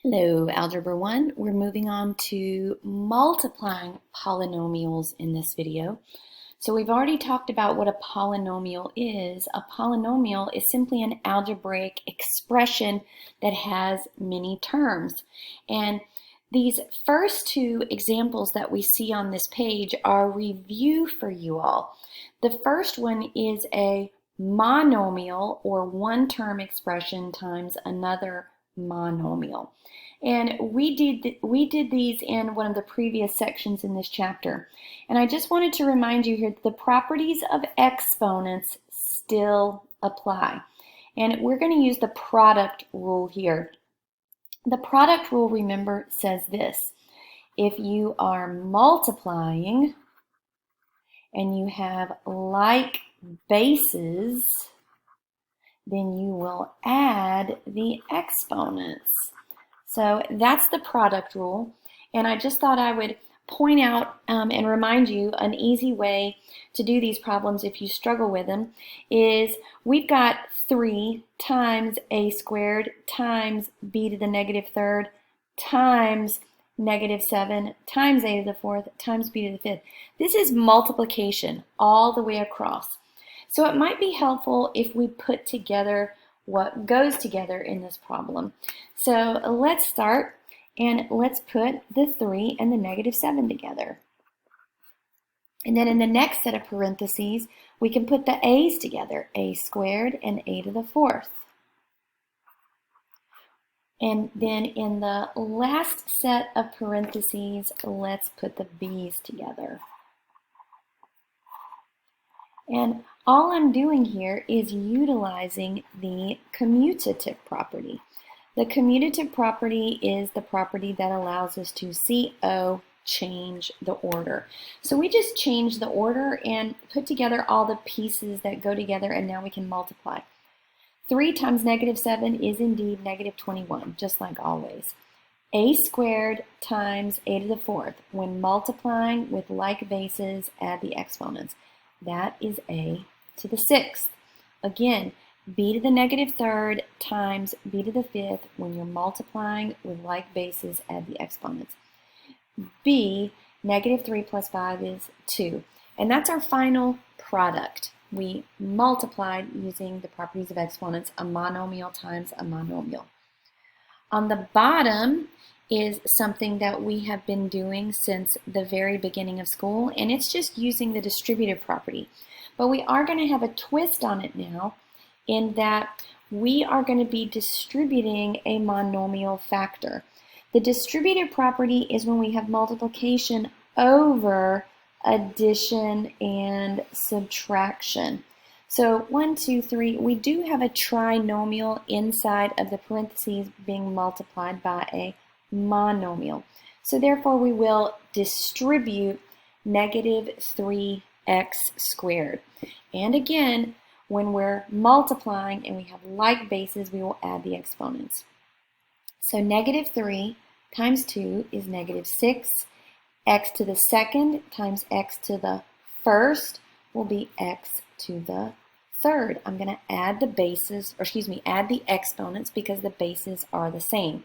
Hello, Algebra 1. We're moving on to multiplying polynomials in this video. So we've already talked about what a polynomial is. A polynomial is simply an algebraic expression that has many terms. And these first two examples that we see on this page are a review for you all. The first one is a monomial, or one-term expression times another monomial. And we did these in one of the previous sections in this chapter. And I just wanted to remind you here that the properties of exponents still apply. And we're going to use the product rule here. The product rule, remember, says this: if you are multiplying and you have like bases, then you will add the exponents. So that's the product rule, and I just thought I would point out and remind you an easy way to do these problems if you struggle with them is we've got 3 times a squared times b to the negative third times negative 7 times a to the fourth times b to the fifth. This is multiplication all the way across. So it might be helpful if we put together what goes together in this problem. So let's start and let's put the 3 and the negative 7 together. And then in the next set of parentheses, we can put the a's together, a squared and a to the fourth. And then in the last set of parentheses, let's put the b's together. And all I'm doing here is utilizing the commutative property. The commutative property is the property that allows us to CO change the order. So we just change the order and put together all the pieces that go together, and now we can multiply. 3 times negative 7 is indeed negative 21, just like always. A squared times a to the fourth. When multiplying with like bases, add the exponents. That is a to the sixth. Again, b to the negative third times b to the fifth. When you're multiplying with like bases, add the exponents. b, negative 3 plus 5 is 2. And that's our final product. We multiplied using the properties of exponents, a monomial times a monomial. On the bottom is something that we have been doing since the very beginning of school, and it's just using the distributive property. But we are going to have a twist on it now, in that we are going to be distributing a monomial factor. The distributive property is when we have multiplication over addition and subtraction. So 1, 2, 3, we do have a trinomial inside of the parentheses being multiplied by a monomial. So therefore we will distribute negative 3x squared. And again, when we're multiplying and we have like bases, we will add the exponents. So negative 3 times 2 is negative 6. X to the second times x to the first will be x to the third. I'm going to add the bases, or excuse me, add the exponents because the bases are the same.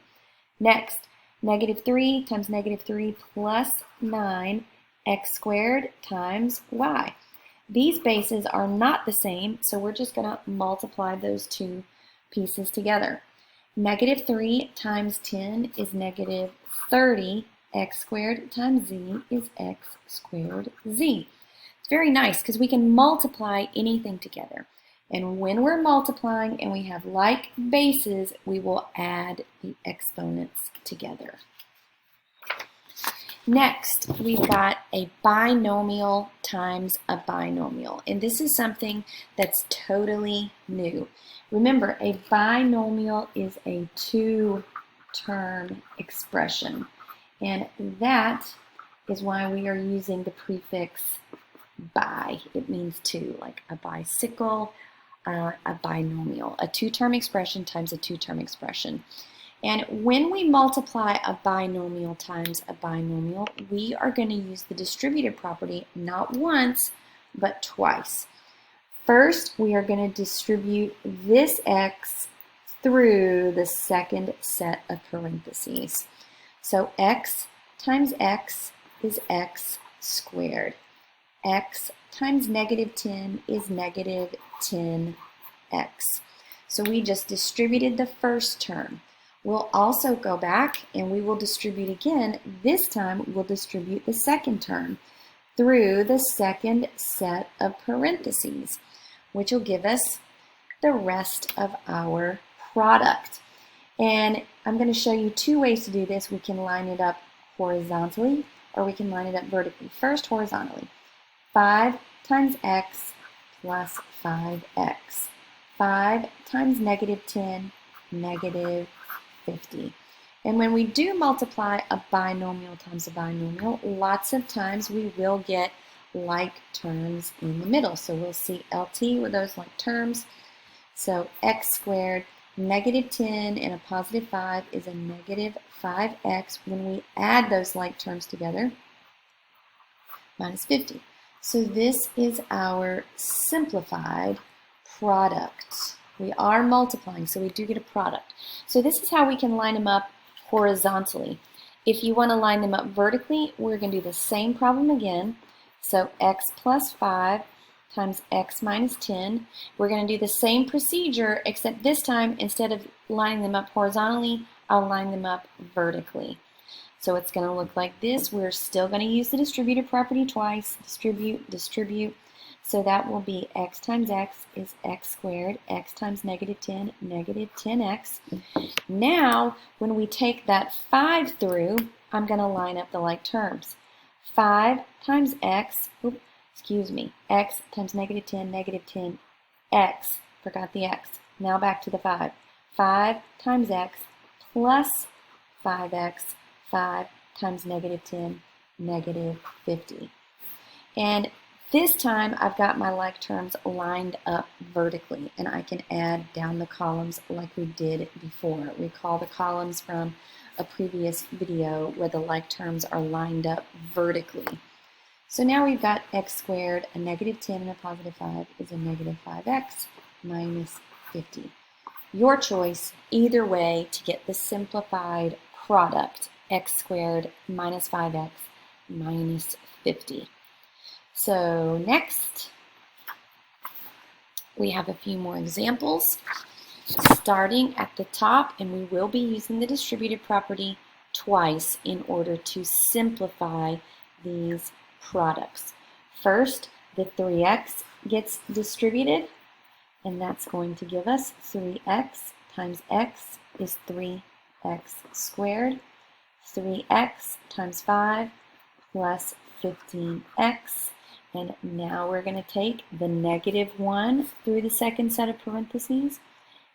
Next, negative 3 times negative 3 plus 9, x squared times y. These bases are not the same, so we're just going to multiply those two pieces together. Negative 3 times 10 is negative 30. X squared times z is x squared z. It's very nice because we can multiply anything together. And when we're multiplying and we have like bases, we will add the exponents together. Next, we've got a binomial times a binomial. And this is something that's totally new. Remember, a binomial is a two-term expression. And that is why we are using the prefix bi. It means two, like a bicycle, a binomial, a two-term expression times a two-term expression. And when we multiply a binomial times a binomial, we are going to use the distributive property not once, but twice. First, we are going to distribute this x through the second set of parentheses. So x times x is x squared. X times negative 10 is negative 10x. So we just distributed the first term. We'll also go back and we will distribute again. This time we'll distribute the second term through the second set of parentheses, which will give us the rest of our product. And I'm going to show you two ways to do this. We can line it up horizontally or we can line it up vertically. First, horizontally. 5 times x plus 5x. 5 times negative 10, negative 50. And when we do multiply a binomial times a binomial, lots of times we will get like terms in the middle. So we'll see LT with those like terms. So x squared, negative 10 and a positive 5 is a negative 5x. When we add those like terms together, minus 50. So this is our simplified product. We are multiplying, so we do get a product. So this is how we can line them up horizontally. If you want to line them up vertically, we're going to do the same problem again. So x plus 5 times x minus 10. We're going to do the same procedure, except this time, instead of lining them up horizontally, I'll line them up vertically. So it's going to look like this. We're still going to use the distributive property twice. Distribute, distribute. So that will be x times x is x squared. X times negative 10, negative 10x. Now, when we take that 5 through, I'm going to line up the like terms. 5 times x, x times negative 10, negative 10x. Forgot the x. Now back to the 5. 5 times x plus 5x. 5 times negative 10, negative 50. And this time I've got my like terms lined up vertically, and I can add down the columns like we did before. Recall the columns from a previous video where the like terms are lined up vertically. So now we've got x squared, a negative 10 and a positive 5 is a negative 5x minus 50. Your choice, either way, to get the simplified product, x squared minus 5x minus 50. So next, we have a few more examples, starting at the top, and we will be using the distributive property twice in order to simplify these products. First, the 3x gets distributed, and that's going to give us 3x times x is 3x squared. 3x times 5 plus 15x. And now we're going to take the negative 1 through the second set of parentheses.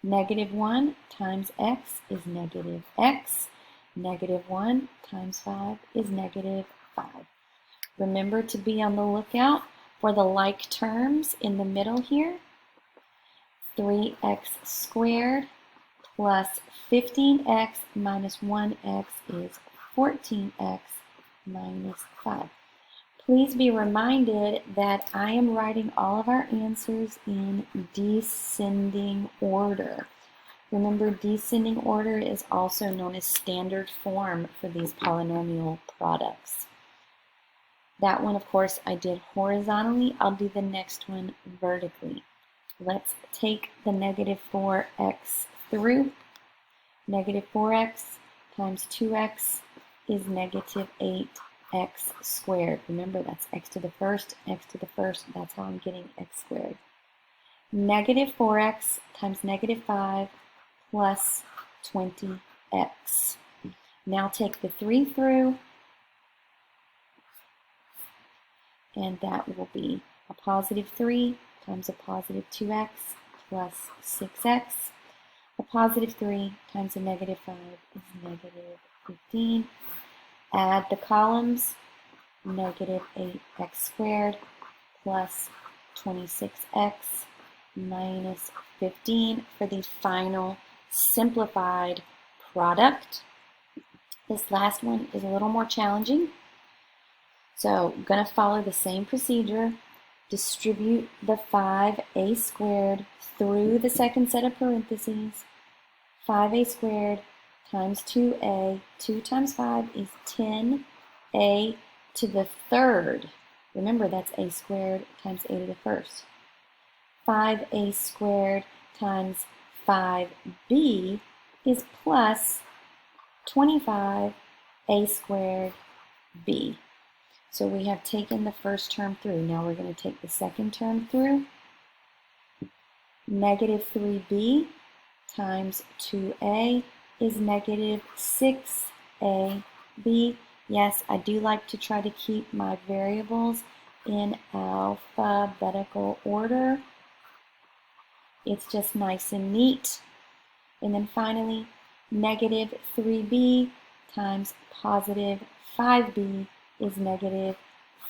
Negative 1 times x is negative x. Negative 1 times 5 is negative 5. Remember to be on the lookout for the like terms in the middle here. 3x squared plus 15x minus 1x is 14x minus 5. Please be reminded that I am writing all of our answers in descending order. Remember, descending order is also known as standard form for these polynomial products. That one, of course, I did horizontally. I'll do the next one vertically. Let's take the negative 4x through. Negative 4x times 2x is negative 8x squared. Remember, that's x to the first, that's how I'm getting x squared. Negative 4x times negative 5 plus 20x. Now take the 3 through, and that will be a positive 3 times a positive 2x plus 6x. A positive 3 times a negative 5 is negative 15. Add the columns, negative 8x squared plus 26x minus 15 for the final simplified product. This last one is a little more challenging. So I'm going to follow the same procedure. Distribute the 5a squared through the second set of parentheses. 5a squared times 2a. 2 times 5 is 10a to the third. Remember, that's a squared times a to the first. 5a squared times 5b is plus 25a squared b. So we have taken the first term through. Now we're going to take the second term through. Negative 3b times 2a is negative 6ab. Yes, I do like to try to keep my variables in alphabetical order. It's just nice and neat. And then finally, negative 3b times positive 5b is negative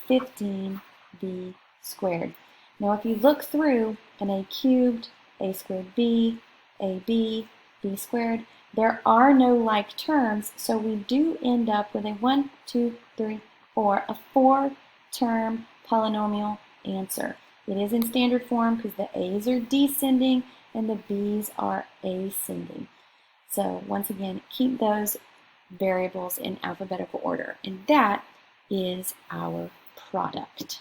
15b squared. Now if you look through an a cubed, a squared b, ab, b squared, there are no like terms, so we do end up with a 1, 2, 3, 4, a 4-term polynomial answer. It is in standard form because the a's are descending and the b's are ascending. So once again, keep those variables in alphabetical order, and that is our product.